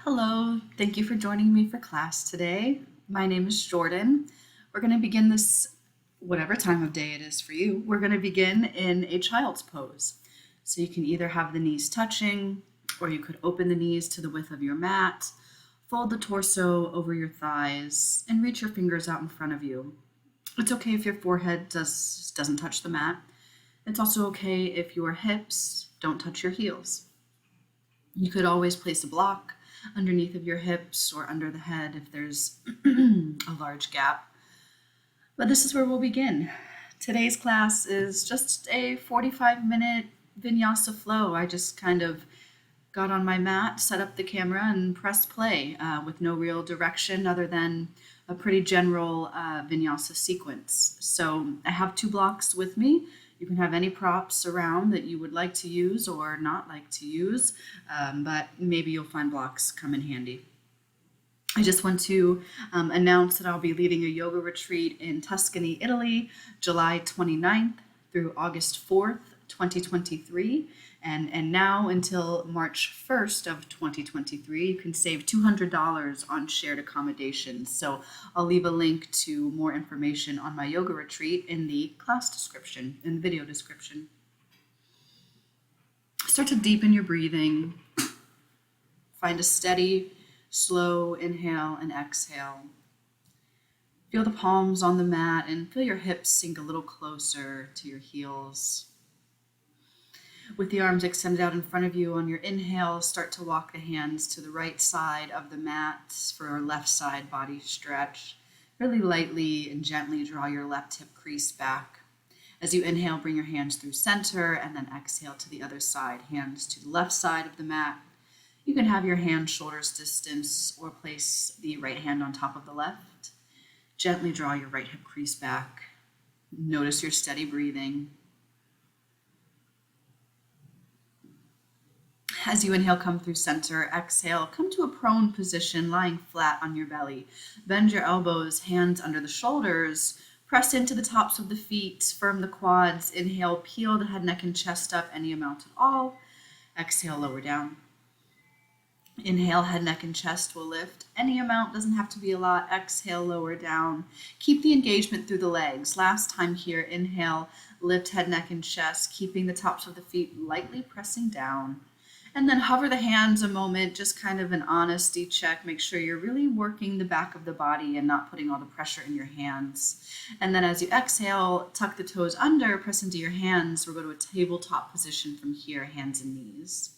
Hello, thank you for joining me for class today. My name is Jordan. We're going to begin this, whatever time of day it is for you, we're going to begin in a child's pose. So you can either have the knees touching, or you could open the knees to the width of your mat, fold the torso over your thighs, and reach your fingers out in front of you. It's okay if your forehead doesn't touch the mat. It's also okay if your hips don't touch your heels. You could always place a block underneath of your hips or under the head if there's a large gap. But this is where we'll begin. Today's class is just a 45-minute Vinyasa flow. I just kind of got on my mat, set up the camera, and pressed play with no real direction other than a pretty general Vinyasa sequence. So I have 2 blocks with me. You can have any props around that you would like to use or not like to use, but maybe you'll find blocks come in handy. I just want to announce that I'll be leading a yoga retreat in Tuscany, Italy, July 29th through August 4th, 2023. And now until March 1st of 2023, you can save $200 on shared accommodations. So I'll leave a link to more information on my yoga retreat in the class description, in the video description. Start to deepen your breathing. Find a steady, slow inhale and exhale. Feel the palms on the mat and feel your hips sink a little closer to your heels. With the arms extended out in front of you on your inhale, start to walk the hands to the right side of the mat for our left side body stretch. Really lightly and gently draw your left hip crease back. As you inhale, bring your hands through center and then exhale to the other side, hands to the left side of the mat. You can have your hands shoulders distance or place the right hand on top of the left. Gently draw your right hip crease back. Notice your steady breathing. As you inhale, come through center. Exhale, come to a prone position, lying flat on your belly. Bend your elbows, hands under the shoulders. Press into the tops of the feet, firm the quads. Inhale, peel the head, neck, and chest up any amount at all. Exhale, lower down. Inhale, head, neck, and chest will lift. Any amount, doesn't have to be a lot. Exhale, lower down. Keep the engagement through the legs. Last time here, inhale, lift head, neck, and chest, keeping the tops of the feet lightly pressing down. And then hover the hands a moment, just kind of an honesty check. Make sure you're really working the back of the body and not putting all the pressure in your hands. And then as you exhale, tuck the toes under, press into your hands. We'll go to a tabletop position from here, hands and knees.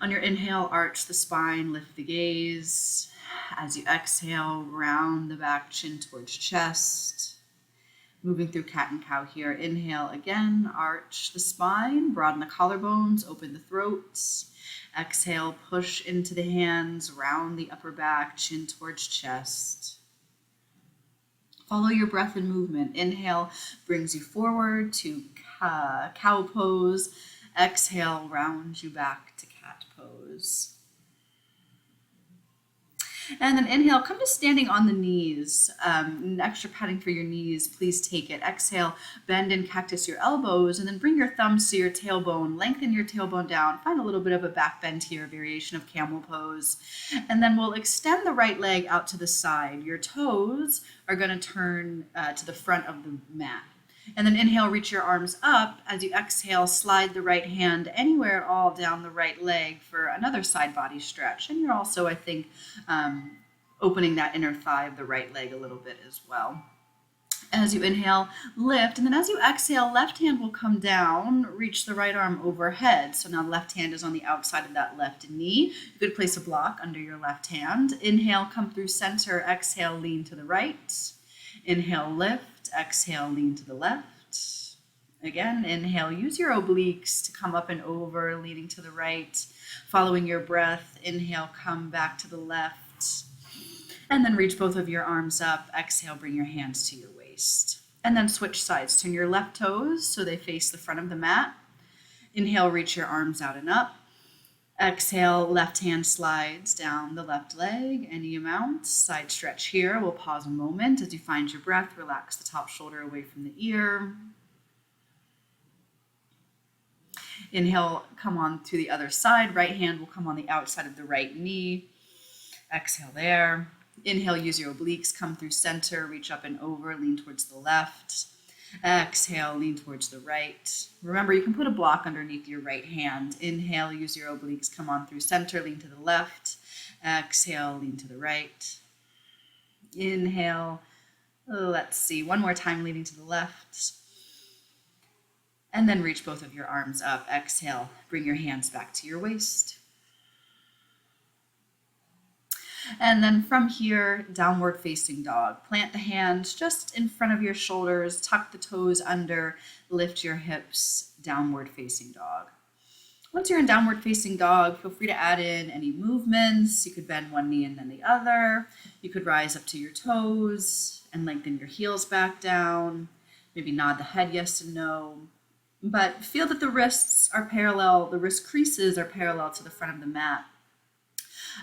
On your inhale, arch the spine, lift the gaze. As you exhale, round the back, chin towards chest. Moving through cat and cow here. Inhale again, arch the spine, broaden the collarbones, open the throat. Exhale, push into the hands, round the upper back, chin towards chest. Follow your breath and movement. Inhale brings you forward to cow pose. Exhale, round you back to cat pose. And then inhale, come to standing on the knees. Extra padding for your knees, please take it. Exhale, bend and cactus your elbows, and then bring your thumbs to your tailbone. Lengthen your tailbone down. Find a little bit of a back bend here, variation of camel pose. And then we'll extend the right leg out to the side. Your toes are going to turn to the front of the mat. And then inhale, reach your arms up. As you exhale, slide the right hand anywhere at all down the right leg for another side body stretch. And you're also, I think, opening that inner thigh of the right leg a little bit as well. As you inhale, lift. And then as you exhale, left hand will come down, reach the right arm overhead. So now the left hand is on the outside of that left knee. You could place a block under your left hand. Inhale, come through center. Exhale, lean to the right. Inhale, lift. Exhale, lean to the left. Again, inhale, use your obliques to come up and over, leaning to the right. Following your breath, inhale, come back to the left. And then reach both of your arms up. Exhale, bring your hands to your waist. And then switch sides. Turn your left toes so they face the front of the mat. Inhale, reach your arms out and up. Exhale, left hand slides down the left leg, any amount. Side stretch here. We'll pause a moment as you find your breath. Relax the top shoulder away from the ear. Inhale, come on to the other side. Right hand will come on the outside of the right knee. Exhale there. Inhale, use your obliques, come through center, reach up and over, lean towards the left. Exhale, lean towards the right. Remember, you can put a block underneath your right hand. Inhale, use your obliques, come on through center, lean to the left. Exhale, lean to the right. Inhale, let's see, one more time, leaning to the left. And then reach both of your arms up. Exhale, bring your hands back to your waist. And then from here, downward facing dog. Plant the hands just in front of your shoulders, tuck the toes under, lift your hips, downward facing dog. Once you're in downward facing dog, feel free to add in any movements. You could bend one knee and then the other. You could rise up to your toes and lengthen your heels back down. Maybe nod the head yes and no. But feel that the wrists are parallel, the wrist creases are parallel to the front of the mat.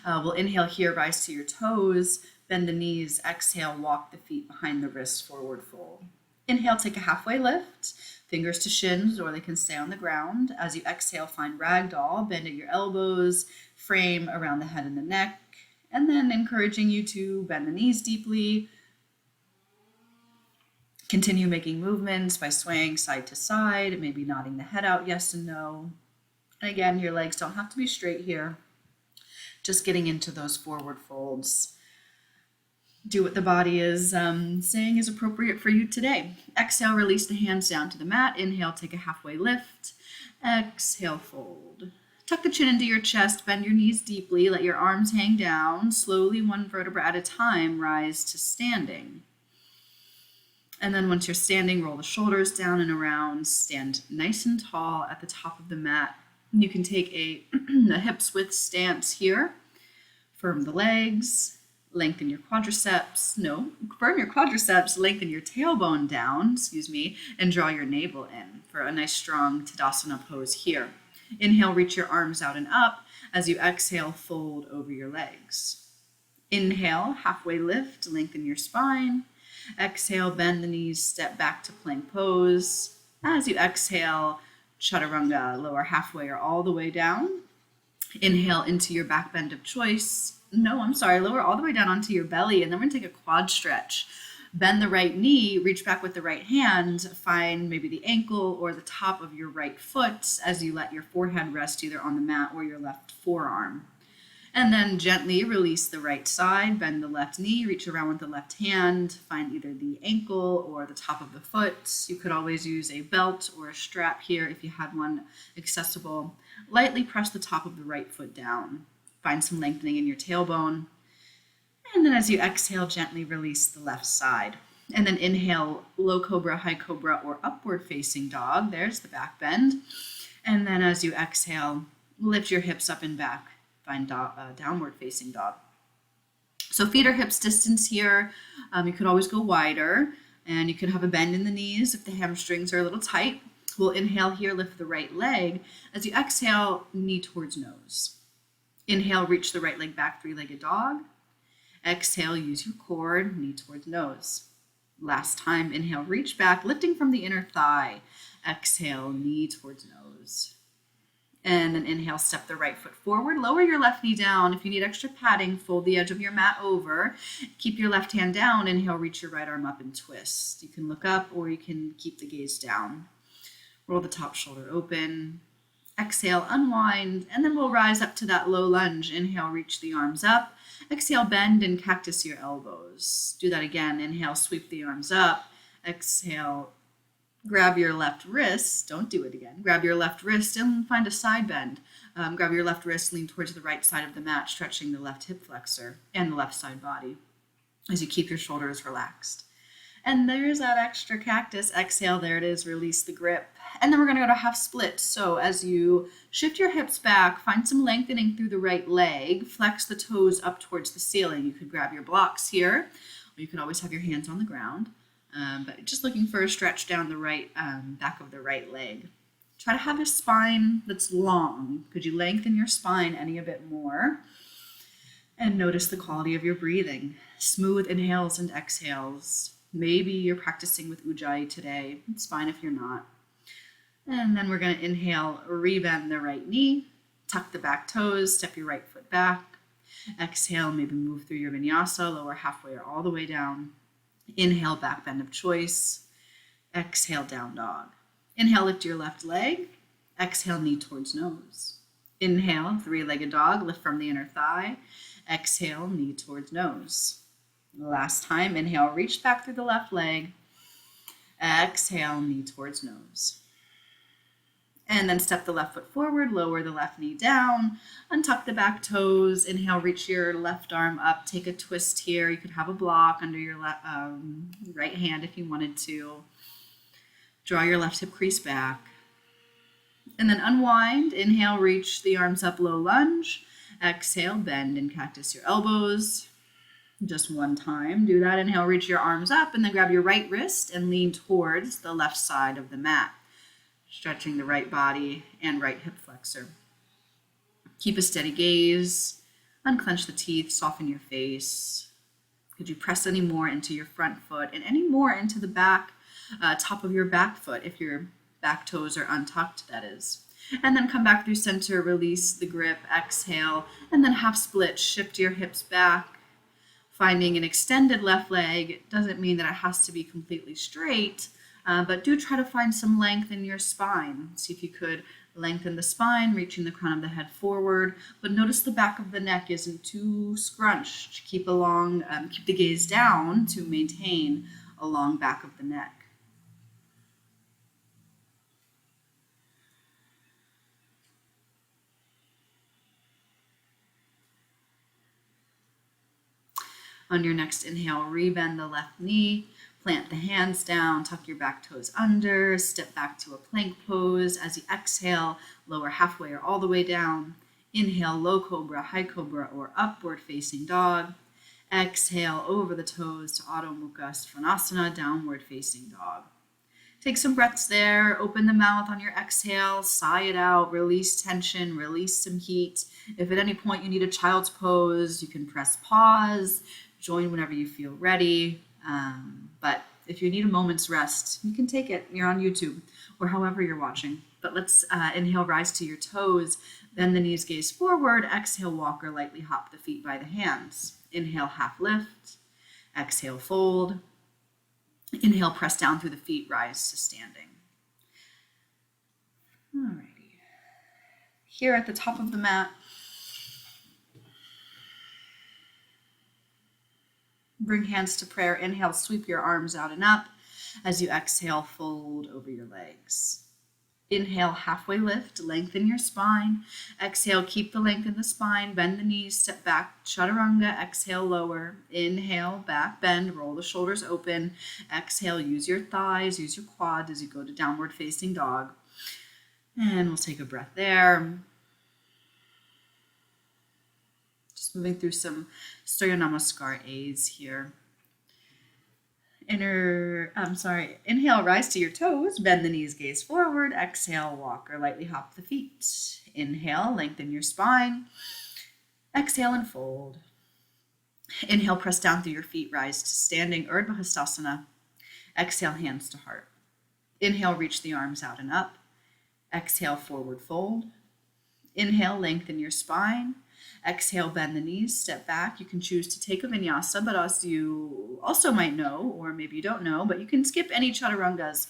We'll inhale here, rise to your toes, bend the knees, exhale, walk the feet behind the wrists, forward fold. Inhale, take a halfway lift, fingers to shins, or they can stay on the ground. As you exhale, find ragdoll, bend at your elbows, frame around the head and the neck, and then encouraging you to bend the knees deeply. Continue making movements by swaying side to side, maybe nodding the head out yes and no. And again, your legs don't have to be straight here. Just getting into those forward folds. Do what the body is saying is appropriate for you today. Exhale, release the hands down to the mat. Inhale, take a halfway lift. Exhale, fold. Tuck the chin into your chest, bend your knees deeply, let your arms hang down. Slowly, one vertebra at a time, rise to standing. And then once you're standing, roll the shoulders down and around, stand nice and tall at the top of the mat. You can take a hips width stance here. Firm the legs, lengthen your quadriceps. Firm your quadriceps, lengthen your tailbone down, and draw your navel in for a nice strong Tadasana pose here. Inhale, reach your arms out and up. As you exhale, fold over your legs. Inhale, halfway lift, lengthen your spine. Exhale, bend the knees, step back to plank pose. As you exhale, chaturanga, lower halfway or all the way down. Inhale into your back bend of choice. Lower all the way down onto your belly, and then we're gonna take a quad stretch. Bend the right knee, reach back with the right hand, find maybe the ankle or the top of your right foot as you let your forehead rest either on the mat or your left forearm. And then gently release the right side, bend the left knee, reach around with the left hand, find either the ankle or the top of the foot. You could always use a belt or a strap here if you had one accessible. Lightly press the top of the right foot down. Find some lengthening in your tailbone. And then as you exhale, gently release the left side. And then inhale, low cobra, high cobra, or upward facing dog. There's the back bend. And then as you exhale, lift your hips up and back. Find downward facing dog. So feet or hips distance here. You could always go wider, and you could have a bend in the knees if the hamstrings are a little tight. We'll inhale here, lift the right leg. As you exhale, knee towards nose. Inhale, reach the right leg back, three-legged dog. Exhale, use your cord, knee towards nose. Last time, inhale, reach back, lifting from the inner thigh. Exhale, knee towards nose. And then inhale, step the right foot forward, lower your left knee down. If you need extra padding, fold the edge of your mat over. Keep your left hand down. Inhale, reach your right arm up and twist. You can look up or you can keep the gaze down. Roll the top shoulder open. Exhale, unwind, and then we'll rise up to that low lunge. Inhale, reach the arms up. Exhale, bend and cactus your elbows. Do that again. Inhale, sweep the arms up. Exhale, grab your left wrist. Don't do it again. Grab your left wrist and find a side bend. Grab your left wrist, lean towards the right side of the mat, stretching the left hip flexor and the left side body as you keep your shoulders relaxed. And there's that extra cactus. Exhale, there it is, release the grip. And then we're gonna go to half split. So as you shift your hips back, find some lengthening through the right leg, flex the toes up towards the ceiling. You could grab your blocks here, or you could always have your hands on the ground. But just looking for a stretch down the right back of the right leg. Try to have a spine that's long. Could you lengthen your spine any a bit more? And notice the quality of your breathing. Smooth inhales and exhales. Maybe you're practicing with Ujjayi today. It's fine if you're not. And then we're going to inhale, rebend the right knee, tuck the back toes, step your right foot back. Exhale, maybe move through your vinyasa, lower halfway or all the way down. Inhale, back bend of choice. Exhale, down dog. Inhale, lift your left leg. Exhale, knee towards nose. Inhale, three-legged dog, lift from the inner thigh. Exhale, knee towards nose. Last time, inhale, reach back through the left leg. Exhale, knee towards nose. And then step the left foot forward, lower the left knee down, untuck the back toes. Inhale, reach your left arm up, take a twist here. You could have a block under your right hand if you wanted to. Draw your left hip crease back. And then unwind. Inhale, reach the arms up, low lunge. Exhale, bend and cactus your elbows. Just one time. Do that. Inhale, reach your arms up, and then grab your right wrist and lean towards the left side of the mat, stretching the right body and right hip flexor. Keep a steady gaze. Unclench the teeth, soften your face. Could you press any more into your front foot and any more into the back, top of your back foot if your back toes are untucked, that is. And then come back through center, release the grip, exhale, and then half split, shift your hips back. Finding an extended left leg doesn't mean that it has to be completely straight, but do try to find some length in your spine. See if you could lengthen the spine, reaching the crown of the head forward, but notice the back of the neck isn't too scrunched. Keep the gaze down to maintain a long back of the neck. On your next inhale, rebend the left knee, plant the hands down, tuck your back toes under, step back to a plank pose. As you exhale, lower halfway or all the way down. Inhale, low cobra, high cobra, or upward facing dog. Exhale, over the toes to Adho Mukha Svanasana, downward facing dog. Take some breaths there, open the mouth on your exhale, sigh it out, release tension, release some heat. If at any point you need a child's pose, you can press pause, join whenever you feel ready. But if you need a moment's rest, you can take it. You're on YouTube or however you're watching. But let's inhale, rise to your toes, bend the knees, gaze forward. Exhale, walk or lightly hop the feet by the hands. Inhale, half lift. Exhale, fold. Inhale, press down through the feet, rise to standing. Alrighty. Here at the top of the mat, bring hands to prayer. Inhale, sweep your arms out and up. As you exhale, fold over your legs. Inhale, halfway lift, lengthen your spine. Exhale, keep the length in the spine, bend the knees, step back, chaturanga. Exhale, lower. Inhale, back bend, roll the shoulders open. Exhale, use your thighs, use your quads as you go to downward facing dog. And we'll take a breath there. Just moving through some Surya Namaskar A's here. Inhale, rise to your toes, bend the knees, gaze forward. Exhale, walk or lightly hop the feet. Inhale, lengthen your spine. Exhale and fold. Inhale, press down through your feet, rise to standing, Urdhva Hastasana. Exhale, hands to heart. Inhale, reach the arms out and up. Exhale, forward fold. Inhale, lengthen your spine. Exhale, bend the knees, step back. You can choose to take a vinyasa, but as you also might know, or maybe you don't know, but you can skip any chaturangas.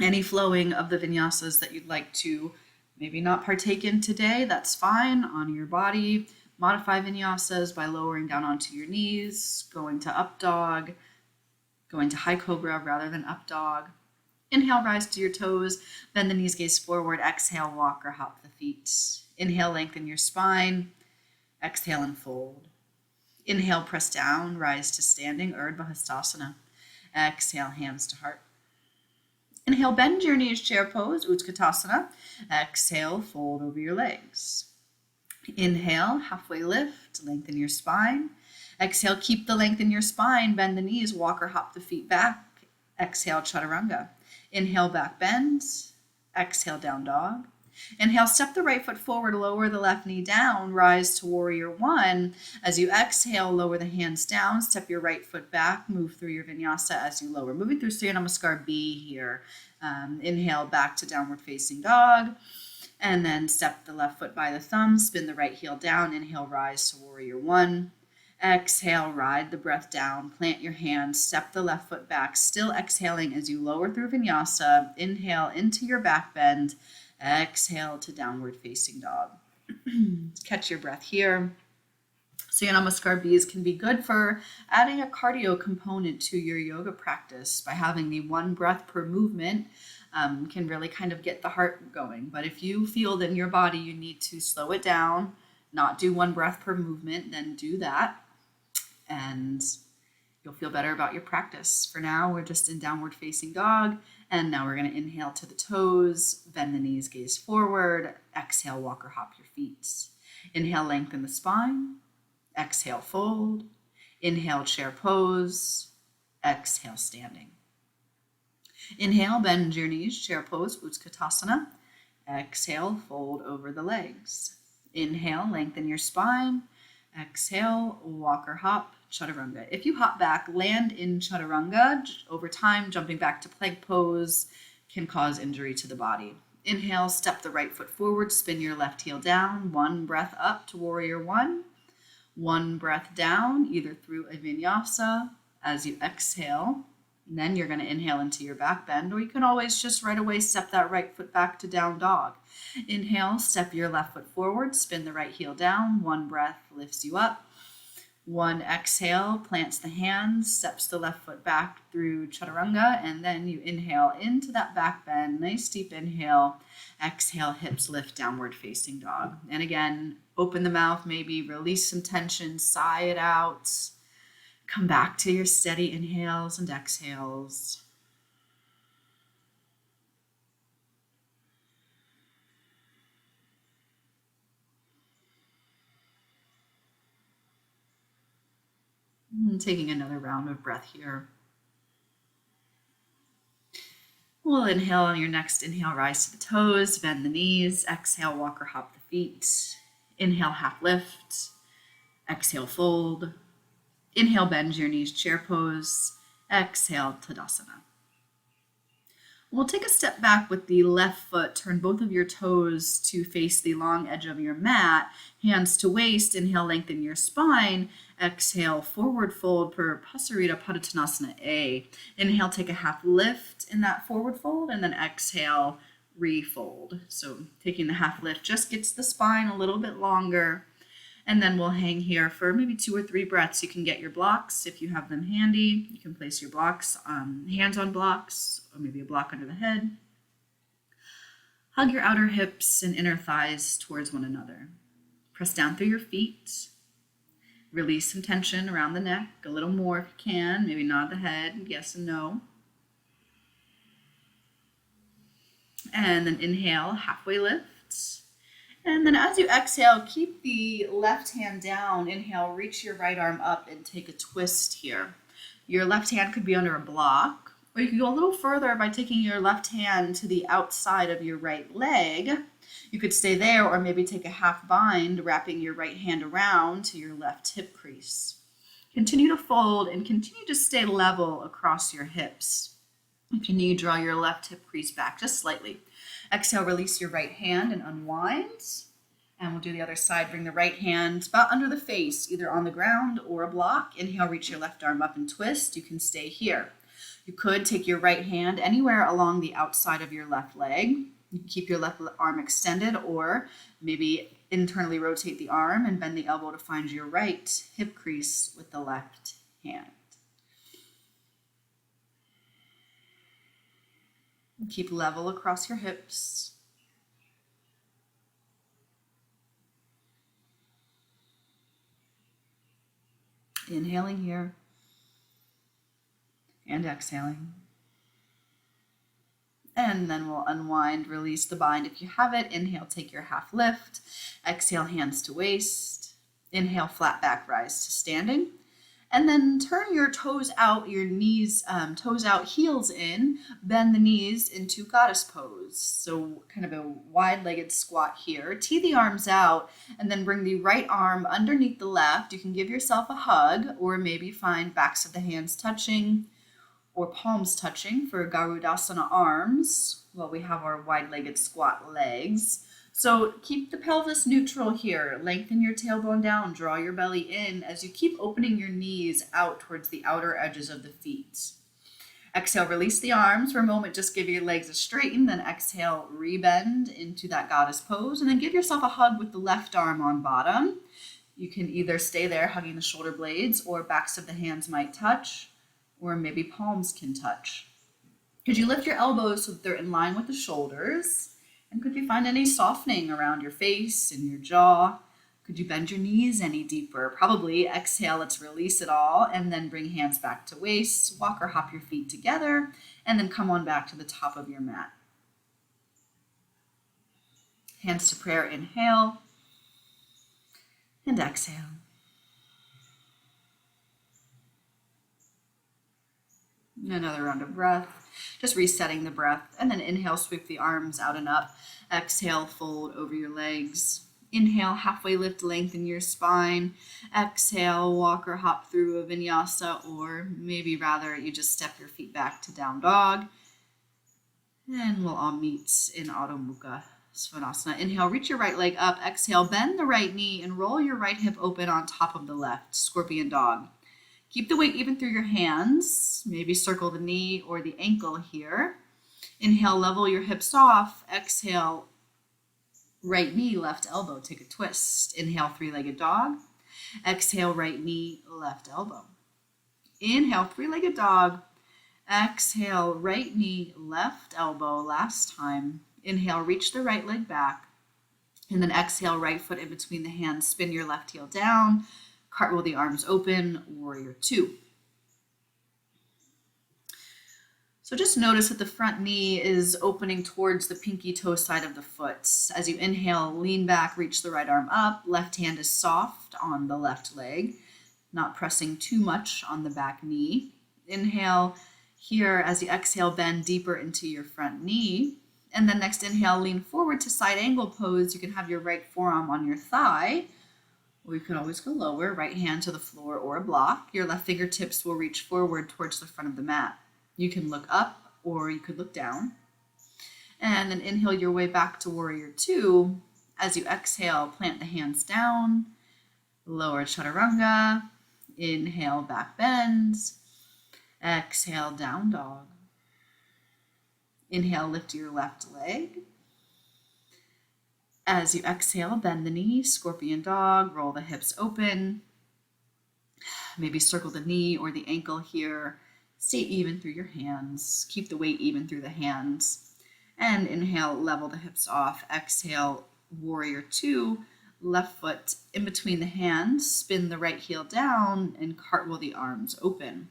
Any flowing of the vinyasas that you'd like to maybe not partake in today, that's fine. On your body, modify vinyasas by lowering down onto your knees, going to up dog, going to high cobra rather than up dog. Inhale, rise to your toes, bend the knees, gaze forward. Exhale, walk or hop the feet. Inhale, lengthen your spine. Exhale and fold. Inhale, press down, rise to standing, Urdhva Hastasana. Exhale, hands to heart. Inhale, bend your knees, chair pose, Utkatasana. Exhale, fold over your legs. Inhale, halfway lift, lengthen your spine. Exhale, keep the length in your spine, bend the knees, walk or hop the feet back. Exhale, chaturanga. Inhale, back bend. Exhale, down dog. Inhale, step the right foot forward, lower the left knee down, rise to warrior one. As you exhale, lower the hands down, step your right foot back, move through your vinyasa as you lower. Moving through Surya Namaskar B here. Inhale back to downward facing dog. And then step the left foot by the thumb, spin the right heel down, inhale, rise to warrior one. Exhale, ride the breath down, plant your hands, step the left foot back, still exhaling as you lower through vinyasa. Inhale into your back bend, exhale to downward facing dog. Catch your breath here. Surya Namaskar Bs can be good for adding a cardio component to your yoga practice by having the one breath per movement. Can really kind of get the heart going. But if you feel that in your body you need to slow it down, not do one breath per movement, then do that. And you'll feel better about your practice. For now, we're just in downward facing dog. And now we're going to inhale to the toes, bend the knees, gaze forward. Exhale, walk or hop your feet. Inhale, lengthen the spine. Exhale, fold. Inhale, chair pose. Exhale, standing. Inhale, bend your knees, chair pose, Utkatasana. Exhale, fold over the legs. Inhale, lengthen your spine. Exhale, walk or hop, Chaturanga. If you hop back, land in Chaturanga. Over time, jumping back to plank pose can cause injury to the body. Inhale, step the right foot forward, spin your left heel down. One breath up to warrior one. One breath down, either through a vinyasa as you exhale. And then you're going to inhale into your back bend, or you can always just right away step that right foot back to down dog. Inhale, step your left foot forward, spin the right heel down. One breath lifts you up. One exhale, plants the hands, steps the left foot back through Chaturanga, and then you inhale into that back bend. Nice deep inhale. Exhale, hips lift, downward facing dog. And again, open the mouth, maybe release some tension, sigh it out. Come back to your steady inhales and exhales. And taking another round of breath here. We'll inhale on your next inhale, rise to the toes, bend the knees. Exhale, walk or hop the feet. Inhale, half lift. Exhale, fold. Inhale, bend your knees, chair pose. Exhale, Tadasana. We'll take a step back with the left foot. Turn both of your toes to face the long edge of your mat. Hands to waist. Inhale, lengthen your spine. Exhale, forward fold for Pasarita Padottanasana A. Inhale, take a half lift in that forward fold, and then exhale, refold. So taking the half lift just gets the spine a little bit longer. And then we'll hang here for maybe 2 or 3 breaths. You can get your blocks if you have them handy. You can place your blocks, hands on blocks, or maybe a block under the head. Hug your outer hips and inner thighs towards one another. Press down through your feet. Release some tension around the neck, a little more if you can. Maybe nod the head, yes and no. And then inhale, halfway lift. And then as you exhale, keep the left hand down. Inhale, reach your right arm up and take a twist here. Your left hand could be under a block, or you can go a little further by taking your left hand to the outside of your right leg. You could stay there, or maybe take a half bind, wrapping your right hand around to your left hip crease. Continue to fold and continue to stay level across your hips. If you need, draw your left hip crease back just slightly. Exhale, release your right hand and unwind. And we'll do the other side. Bring the right hand about under the face, either on the ground or a block. Inhale, reach your left arm up and twist. You can stay here. You could take your right hand anywhere along the outside of your left leg. You can keep your left arm extended, or maybe internally rotate the arm and bend the elbow to find your right hip crease with the left hand. Keep level across your hips. Inhaling here and exhaling. And then we'll unwind, release the bind if you have it. Inhale, take your half lift. Exhale, hands to waist. Inhale, flat back rise to standing. And then turn your toes out, your knees, toes out, heels in, bend the knees into goddess pose. So kind of a wide-legged squat here. Tee the arms out and then bring the right arm underneath the left. You can give yourself a hug or maybe find backs of the hands touching or palms touching for Garudasana arms while we have our wide-legged squat legs. So keep the pelvis neutral here. Lengthen your tailbone down, draw your belly in as you keep opening your knees out towards the outer edges of the feet. Exhale, release the arms for a moment. Just give your legs a straighten, then exhale, rebend into that goddess pose, and then give yourself a hug with the left arm on bottom. You can either stay there hugging the shoulder blades, or backs of the hands might touch, or maybe palms can touch. Could you lift your elbows so that they're in line with the shoulders? And could you find any softening around your face and your jaw? Could you bend your knees any deeper? Probably. Exhale, let's release it all, and then bring hands back to waist. Walk or hop your feet together, and then come on back to the top of your mat. Hands to prayer, inhale, and exhale. Another round of breath, just resetting the breath, and then inhale, sweep the arms out and up. Exhale, fold over your legs. Inhale, halfway lift, lengthen your spine. Exhale, walk or hop through a vinyasa, or maybe rather you just step your feet back to down dog. And we'll all meet in Adho Mukha Svanasana. Inhale, reach your right leg up. Exhale, bend the right knee and roll your right hip open on top of the left, scorpion dog. Keep the weight even through your hands. Maybe circle the knee or the ankle here. Inhale, level your hips off. Exhale, right knee, left elbow. Take a twist. Inhale, three-legged dog. Exhale, right knee, left elbow. Inhale, three-legged dog. Exhale, right knee, left elbow. Last time. Inhale, reach the right leg back. And then exhale, right foot in between the hands. Spin your left heel down. Cartwheel the arms open, warrior two. So just notice that the front knee is opening towards the pinky toe side of the foot. As you inhale, lean back, reach the right arm up. Left hand is soft on the left leg, not pressing too much on the back knee. Inhale here. As you exhale, bend deeper into your front knee. And then next inhale, lean forward to side angle pose. You can have your right forearm on your thigh, or you can always go lower, right hand to the floor or a block. Your left fingertips will reach forward towards the front of the mat. You can look up or you could look down. And then inhale your way back to warrior two. As you exhale, plant the hands down, lower chaturanga. Inhale, back bends. Exhale, down dog. Inhale, lift your left leg. As you exhale, bend the knee, scorpion dog, roll the hips open. Maybe circle the knee or the ankle here. Stay even through your hands. Keep the weight even through the hands. And inhale, level the hips off. Exhale, warrior two, left foot in between the hands. Spin the right heel down and cartwheel the arms open.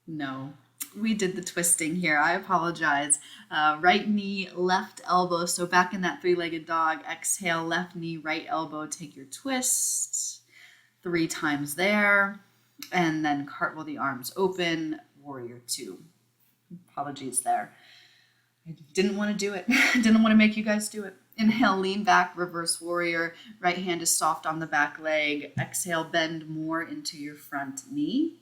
No. We did the twisting here. I apologize. Right knee, left elbow. So back in that three-legged dog. Exhale, left knee, right elbow. Take your twist 3 times there. And then cartwheel the arms open. Warrior two. Apologies there. I didn't want to do it. Didn't want to make you guys do it. Inhale, lean back, reverse warrior. Right hand is soft on the back leg. Exhale, bend more into your front knee.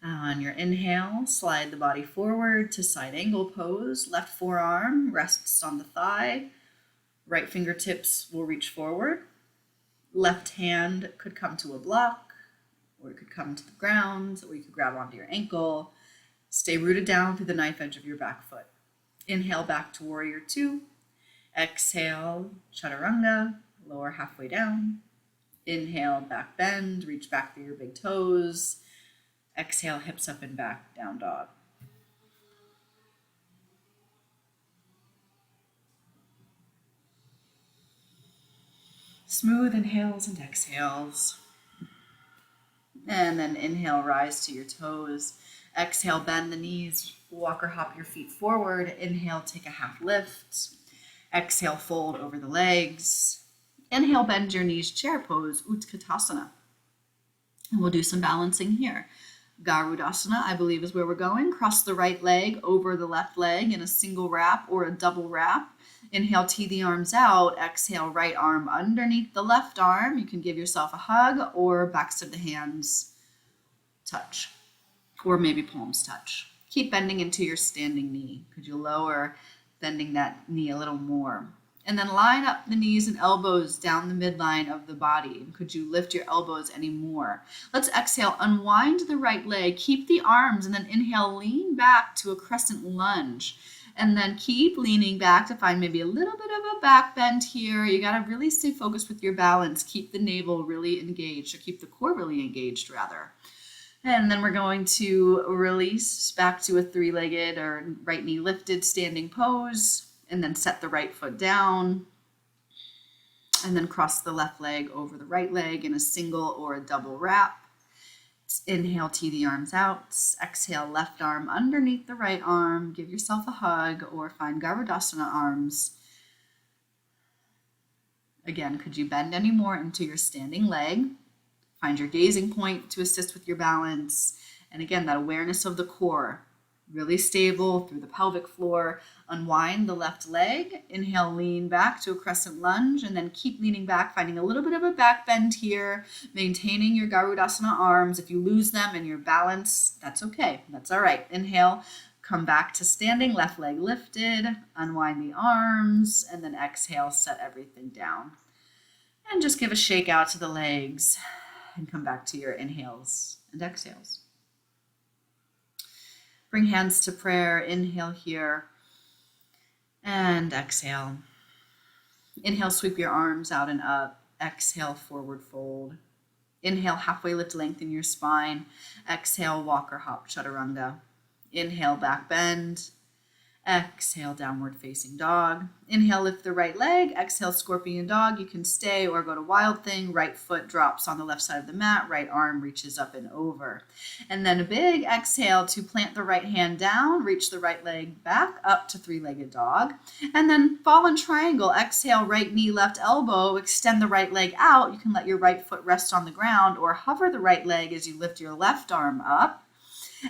On your inhale, slide the body forward to side angle pose. Left forearm rests on the thigh. Right fingertips will reach forward. Left hand could come to a block, or it could come to the ground, or you could grab onto your ankle. Stay rooted down through the knife edge of your back foot. Inhale back to warrior two. Exhale, chaturanga, lower halfway down. Inhale, back bend, reach back through your big toes. Exhale, hips up and back, down dog. Smooth inhales and exhales. And then inhale, rise to your toes. Exhale, bend the knees, walk or hop your feet forward. Inhale, take a half lift. Exhale, fold over the legs. Inhale, bend your knees, chair pose, Utkatasana. And we'll do some balancing here. Garudasana, I believe, is where we're going. Cross the right leg over the left leg in a single wrap or a double wrap. Inhale, tee the arms out. Exhale, right arm underneath the left arm. You can give yourself a hug or backs of the hands touch, or maybe palms touch. Keep bending into your standing knee. Could you lower, bending that knee a little more? And then line up the knees and elbows down the midline of the body. Could you lift your elbows any more? Let's exhale, unwind the right leg, keep the arms, and then inhale, lean back to a crescent lunge. And then keep leaning back to find maybe a little bit of a back bend here. You got to really stay focused with your balance. Keep the navel really engaged, or keep the core really engaged, rather. And then we're going to release back to a three-legged or right knee lifted standing pose. And then set the right foot down, and then cross the left leg over the right leg in a single or a double wrap. Inhale, tee the arms out. Exhale, left arm underneath the right arm. Give yourself a hug or find Garudasana arms. Again, could you bend any more into your standing leg? Find your gazing point to assist with your balance. And again, that awareness of the core, really stable through the pelvic floor. Unwind the left leg. Inhale, lean back to a crescent lunge, and then keep leaning back, finding a little bit of a back bend here, maintaining your Garudasana arms. If you lose them in your balance, that's okay. That's all right. Inhale, come back to standing, left leg lifted, unwind the arms, and then exhale, set everything down. And just give a shake out to the legs and come back to your inhales and exhales. Bring hands to prayer. Inhale here and exhale. Inhale, sweep your arms out and up. Exhale, forward fold. Inhale, halfway lift, lengthen your spine. Exhale, walk or hop, chaturanga. Inhale, back bend. Exhale, downward facing dog. Inhale, lift the right leg. Exhale, scorpion dog. You can stay or go to wild thing. Right foot drops on the left side of the mat. Right arm reaches up and over. And then a big exhale to plant the right hand down. Reach the right leg back up to three-legged dog. And then fallen triangle. Exhale, right knee, left elbow. Extend the right leg out. You can let your right foot rest on the ground or hover the right leg as you lift your left arm up.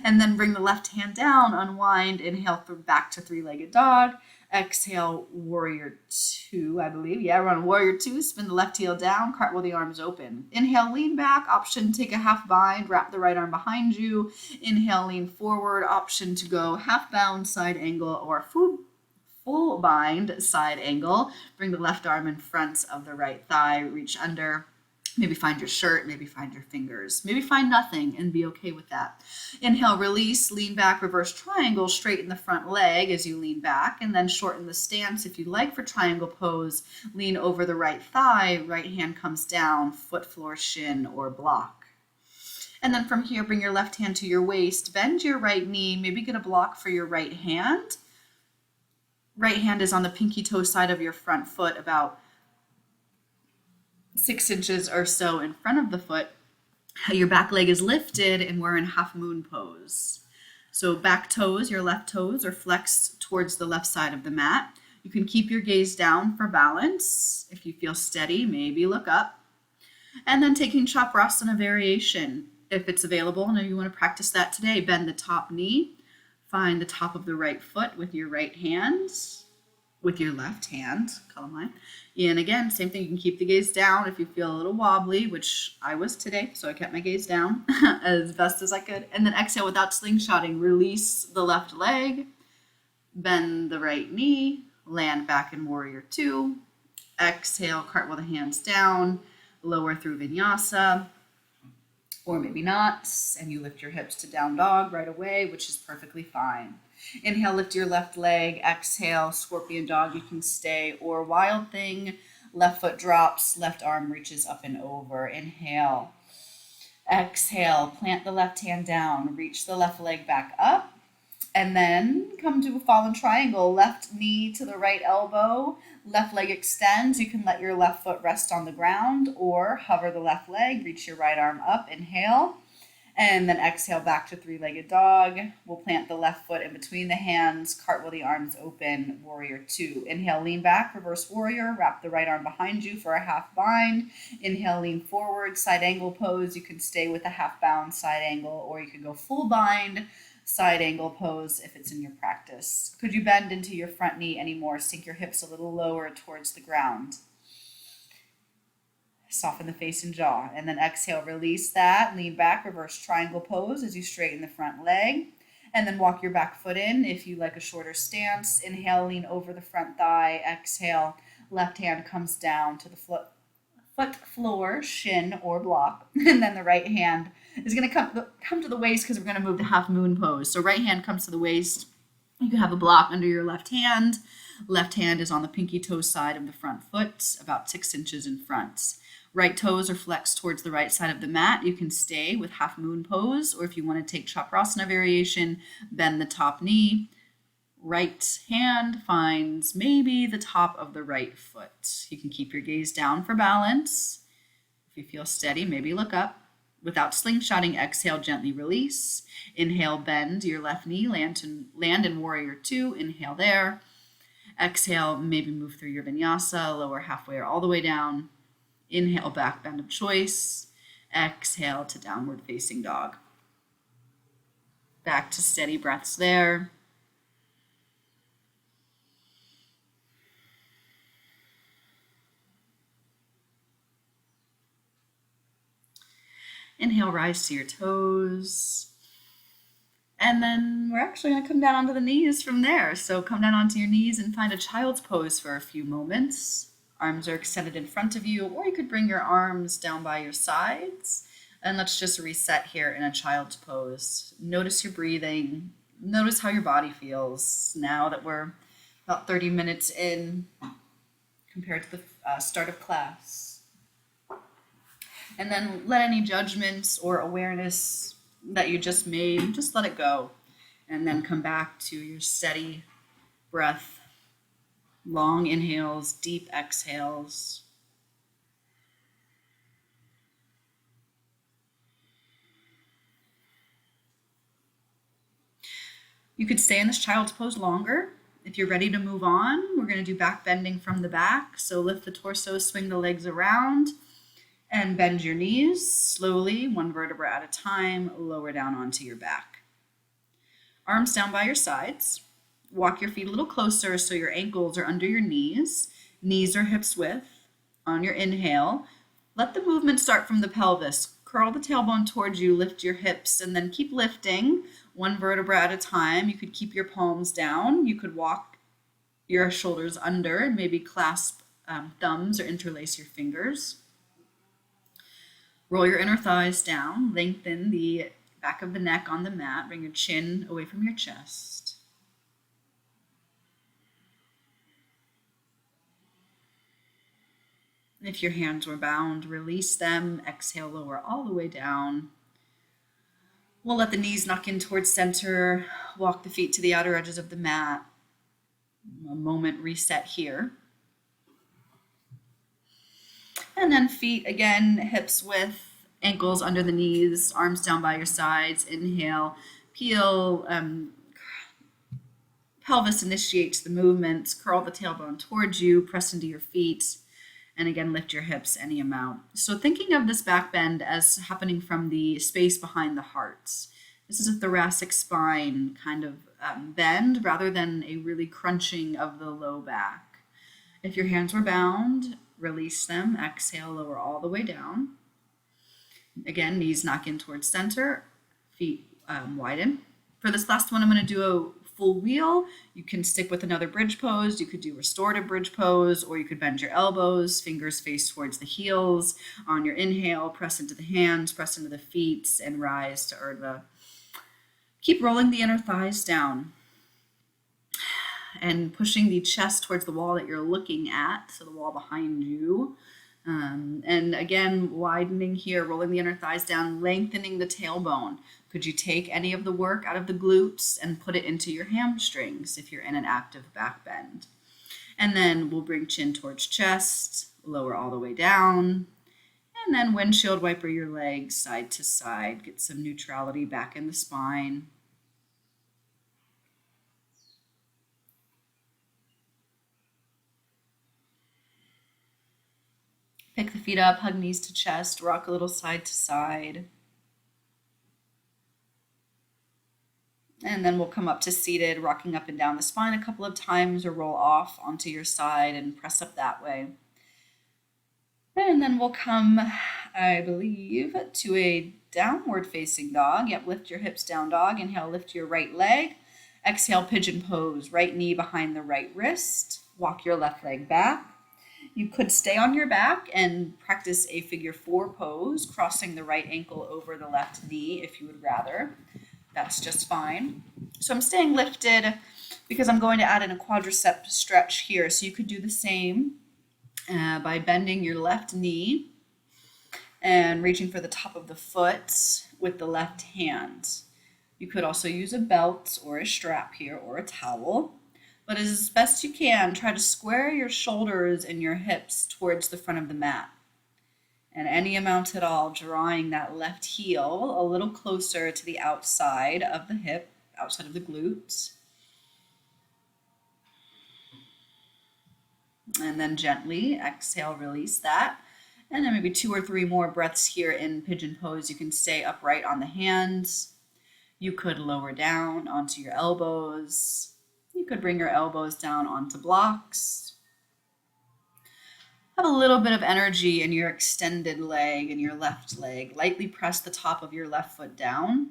And then bring the left hand down, unwind, inhale back to three-legged dog. Exhale, warrior two, I believe. Yeah, we're on warrior two. Spin the left heel down, cartwheel the arms open. Inhale, lean back, option, take a half bind, wrap the right arm behind you. Inhale, lean forward, option to go half bound, side angle, or full bind, side angle. Bring the left arm in front of the right thigh, reach under. Maybe find your shirt, maybe find your fingers, maybe find nothing and be okay with that. Inhale, release, lean back, reverse triangle, straighten the front leg as you lean back, and then shorten the stance if you like for triangle pose. Lean over the right thigh, right hand comes down, foot, floor, shin, or block. And then from here, bring your left hand to your waist, bend your right knee, maybe get a block for your right hand. Right hand is on the pinky toe side of your front foot, about 6 inches or so in front of the foot. Your back leg is lifted and we're in half moon pose. So back toes, your left toes are flexed towards the left side of the mat. You can keep your gaze down for balance. If you feel steady, maybe look up. And then taking Chakrasana variation. If it's available and you want to practice that today, bend the top knee. Find the top of the right foot with your right hand, with your left hand, color line. And again, same thing, you can keep the gaze down if you feel a little wobbly, which I was today, so I kept my gaze down as best as I could. And then exhale without slingshotting, release the left leg, bend the right knee, land back in warrior two. Exhale, cartwheel the hands down, lower through Vinyasa, or maybe not, and you lift your hips to down dog right away, which is perfectly fine. Inhale, lift your left leg. Exhale, scorpion dog, you can stay, or wild thing. Left foot drops, left arm reaches up and over. Inhale. Exhale, plant the left hand down, reach the left leg back up, and then come to a fallen triangle. Left knee to the right elbow, left leg extends. You can let your left foot rest on the ground or hover the left leg, reach your right arm up. Inhale. And then exhale back to three-legged dog. We'll plant the left foot in between the hands, cartwheel the arms open, warrior two. Inhale, lean back, reverse warrior, wrap the right arm behind you for a half bind. Inhale, lean forward, side angle pose. You can stay with a half bound side angle, or you can go full bind, side angle pose if it's in your practice. Could you bend into your front knee anymore? Sink your hips a little lower towards the ground. Soften the face and jaw, and then exhale, release that, lean back, reverse triangle pose as you straighten the front leg, and then walk your back foot in if you like a shorter stance. Inhale, lean over the front thigh, exhale, left hand comes down to the foot floor, shin or block, and then the right hand is going to come to the waist because we're going to move to half moon pose. So right hand comes to the waist, you can have a block under your left hand. Left hand is on the pinky toe side of the front foot, about 6 inches in front. Right toes are flexed towards the right side of the mat. You can stay with half moon pose, or if you want to take chakrasana variation, bend the top knee. Right hand finds maybe the top of the right foot. You can keep your gaze down for balance. If you feel steady, maybe look up. Without slingshotting, exhale, gently release. Inhale, bend your left knee, land in warrior two. Inhale there. Exhale, maybe move through your vinyasa, lower halfway or all the way down. Inhale, back bend of choice. Exhale to downward facing dog. Back to steady breaths there. Inhale, rise to your toes. And then we're actually going to come down onto the knees from there. So come down onto your knees and find a child's pose for a few moments. Arms are extended in front of you, or you could bring your arms down by your sides. And let's just reset here in a child's pose. Notice your breathing. Notice how your body feels now that we're about 30 minutes in compared to the start of class. And then let any judgments or awareness that you just made, just let it go. And then come back to your steady breath. Long inhales, deep exhales. You could stay in this child's pose longer. If you're ready to move on, we're going to do back bending from the back. So lift the torso, swing the legs around, and bend your knees slowly, one vertebra at a time, lower down onto your back. Arms down by your sides. Walk your feet a little closer so your ankles are under your knees. Knees are hips width. On your inhale, let the movement start from the pelvis. Curl the tailbone towards you, lift your hips, and then keep lifting one vertebra at a time. You could keep your palms down. You could walk your shoulders under and maybe clasp thumbs or interlace your fingers. Roll your inner thighs down. Lengthen the back of the neck on the mat. Bring your chin away from your chest. If your hands were bound, release them. Exhale, lower all the way down. We'll let the knees knock in towards center. Walk the feet to the outer edges of the mat. A moment reset here. And then feet again, hips width, ankles under the knees, arms down by your sides. Inhale, peel. Pelvis initiates the movements. Curl the tailbone towards you. Press into your feet. And again, lift your hips any amount. So thinking of this back bend as happening from the space behind the heart. This is a thoracic spine kind of bend rather than a really crunching of the low back. If your hands were bound, release them. Exhale, lower all the way down. Again, knees knock in towards center, feet widen. For this last one, I'm going to do a full wheel. You can stick with another bridge pose. You could do restorative bridge pose, or you could bend your elbows, fingers face towards the heels. On your inhale, press into the hands, press into the feet, and rise to Urdhva. Keep rolling the inner thighs down and pushing the chest towards the wall that you're looking at, so the wall behind you. And again, widening here, rolling the inner thighs down, lengthening the tailbone. Could you take any of the work out of the glutes and put it into your hamstrings if you're in an active back bend? And then we'll bring chin towards chest, lower all the way down, And then windshield wiper your legs side to side. Get some neutrality back in the spine. Pick the feet up, hug knees to chest, rock a little side to side. And then we'll come up to seated, rocking up and down the spine a couple of times, or roll off onto your side and press up that way. And then we'll come, I believe, to a downward facing dog. Yep, lift your hips down, dog. Inhale, lift your right leg. Exhale, pigeon pose, right knee behind the right wrist. Walk your left leg back. You could stay on your back and practice a figure 4 pose, crossing the right ankle over the left knee if you would rather. That's just fine. So I'm staying lifted because I'm going to add in a quadricep stretch here. So you could do the same by bending your left knee and reaching for the top of the foot with the left hand. You could also use a belt or a strap here or a towel. But as best you can, try to square your shoulders and your hips towards the front of the mat. And any amount at all, drawing that left heel a little closer to the outside of the hip, outside of the glutes. And then gently exhale, release that. And then maybe 2 or 3 more breaths here in pigeon pose. You can stay upright on the hands. You could lower down onto your elbows. You could bring your elbows down onto blocks. Have a little bit of energy in your extended leg and your left leg. Lightly press the top of your left foot down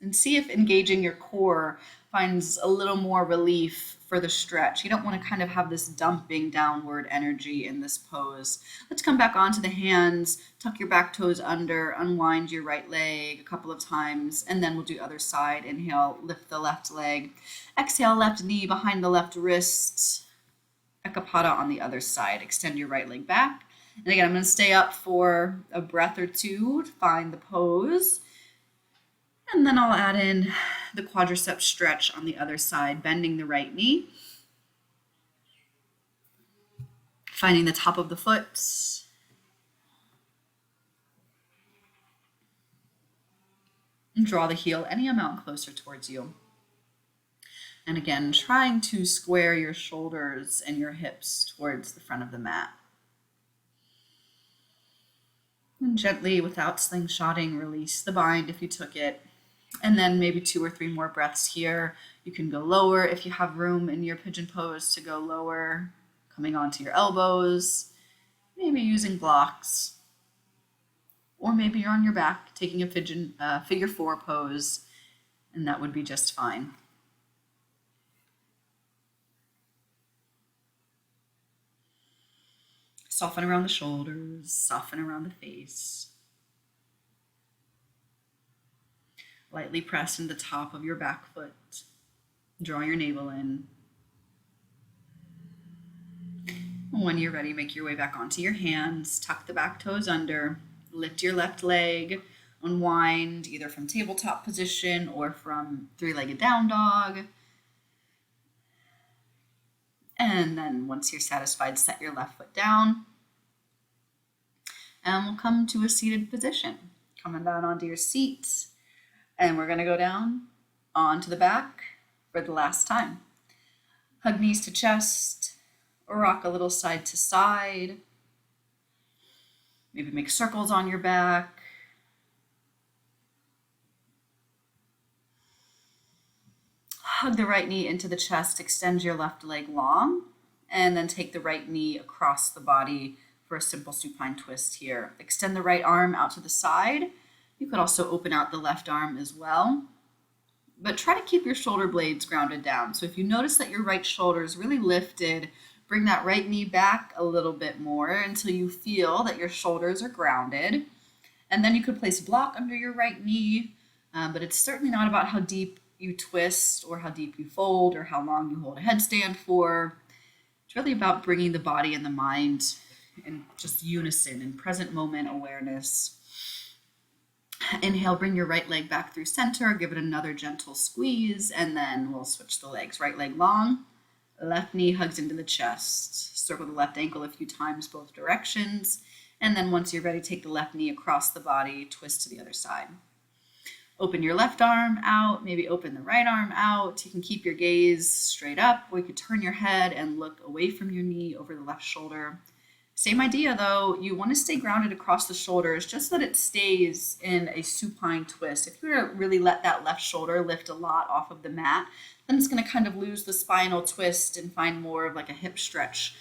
and see if engaging your core finds a little more relief for the stretch. You don't want to kind of have this dumping downward energy in this pose. Let's come back onto the hands, tuck your back toes under, unwind your right leg a couple of times, and then we'll do other side. Inhale, lift the left leg. Exhale, left knee behind the left wrist. Ekapada on the other side. Extend your right leg back. And again, I'm going to stay up for a breath or two to find the pose. And then I'll add in the quadricep stretch on the other side, bending the right knee. Finding the top of the foot. And draw the heel any amount closer towards you. And again, trying to square your shoulders and your hips towards the front of the mat. And gently, without slingshotting, release the bind if you took it. And then maybe 2 or 3 more breaths here. You can go lower if you have room in your pigeon pose to go lower, coming onto your elbows, maybe using blocks. Or maybe you're on your back taking a figure 4 pose, and that would be just fine. Soften around the shoulders, soften around the face. Lightly press into the top of your back foot. Draw your navel in. When you're ready, make your way back onto your hands. Tuck the back toes under. Lift your left leg. Unwind either from tabletop position or from 3-legged down dog. And then once you're satisfied, set your left foot down. And we'll come to a seated position. Coming down onto your seat. And we're going to go down onto the back for the last time. Hug knees to chest, rock a little side to side. Maybe make circles on your back. Hug the right knee into the chest, extend your left leg long, and then take the right knee across the body for a simple supine twist here. Extend the right arm out to the side. You could also open out the left arm as well, but try to keep your shoulder blades grounded down. So if you notice that your right shoulder is really lifted, bring that right knee back a little bit more until you feel that your shoulders are grounded. And then you could place a block under your right knee, but it's certainly not about how deep you twist or how deep you fold or how long you hold a headstand for. It's really about bringing the body and the mind in just unison and present moment awareness. Inhale, bring your right leg back through center, give it another gentle squeeze, and then we'll switch the legs. Right leg long, left knee hugs into the chest. Circle the left ankle a few times both directions, And then once you're ready, take the left knee across the body, twist to the other side. Open your left arm out, maybe open the right arm out. You can keep your gaze straight up, or you could turn your head and look away from your knee over the left shoulder. Same idea though, you want to stay grounded across the shoulders just so that it stays in a supine twist. If you were to really let that left shoulder lift a lot off of the mat, then it's going to kind of lose the spinal twist and find more of like a hip stretch,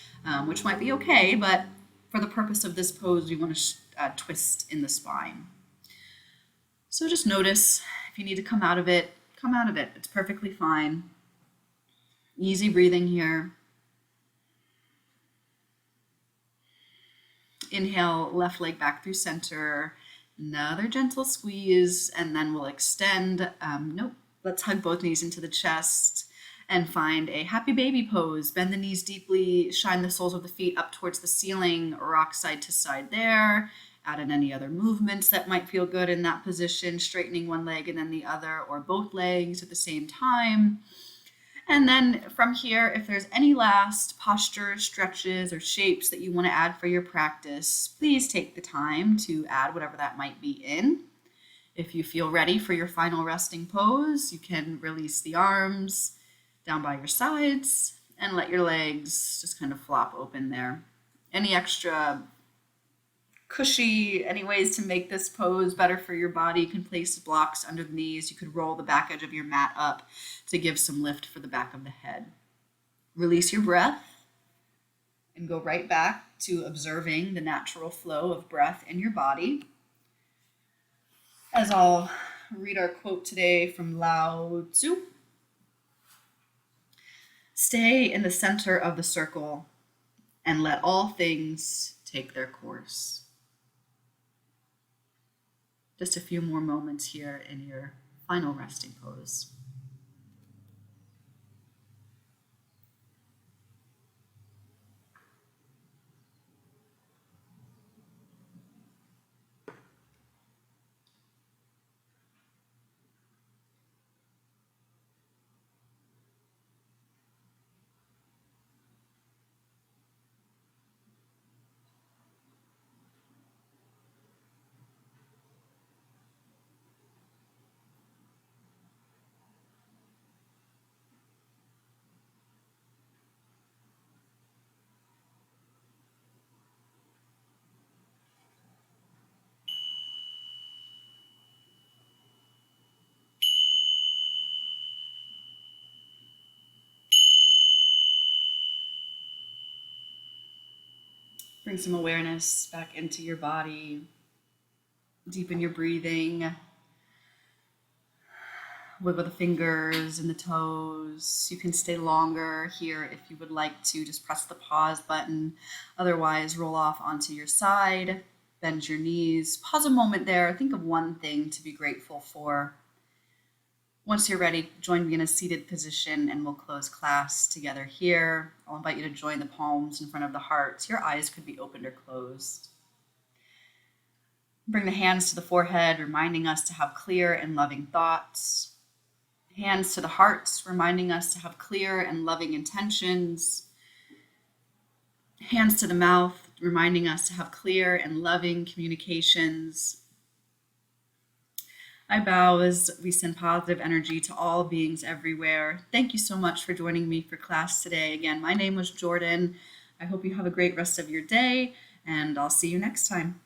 which might be okay, but for the purpose of this pose, you want to twist in the spine. So just notice if you need to come out of it, come out of it. It's perfectly fine. Easy breathing here. Inhale, left leg back through center. Another gentle squeeze, and then we'll extend. Let's hug both knees into the chest and find a happy baby pose. Bend the knees deeply, shine the soles of the feet up towards the ceiling, rock side to side there. Add in any other movements that might feel good in that position, straightening one leg and then the other, or both legs at the same time. And then from here, if there's any last posture stretches or shapes that you want to add for your practice, please take the time to add whatever that might be in. If you feel ready for your final resting pose, you can release the arms down by your sides and let your legs just kind of flop open there. Any extra cushy, any ways to make this pose better for your body, you can place blocks under the knees. You could roll the back edge of your mat up to give some lift for the back of the head. Release your breath and go right back to observing the natural flow of breath in your body. As I'll read our quote today from Lao Tzu. Stay in the center of the circle and let all things take their course. Just a few more moments here in your final resting pose. Bring some awareness back into your body. Deepen your breathing. Wiggle the fingers and the toes. You can stay longer here if you would like to. Just press the pause button. Otherwise, roll off onto your side. Bend your knees. Pause a moment there. Think of one thing to be grateful for. Once you're ready, join me in a seated position and we'll close class together here. I'll invite you to join the palms in front of the heart. Your eyes could be opened or closed. Bring the hands to the forehead, reminding us to have clear and loving thoughts. Hands to the heart, reminding us to have clear and loving intentions. Hands to the mouth, reminding us to have clear and loving communications. I bow as we send positive energy to all beings everywhere. Thank you so much for joining me for class today. Again, my name was Jordan. I hope you have a great rest of your day, and I'll see you next time.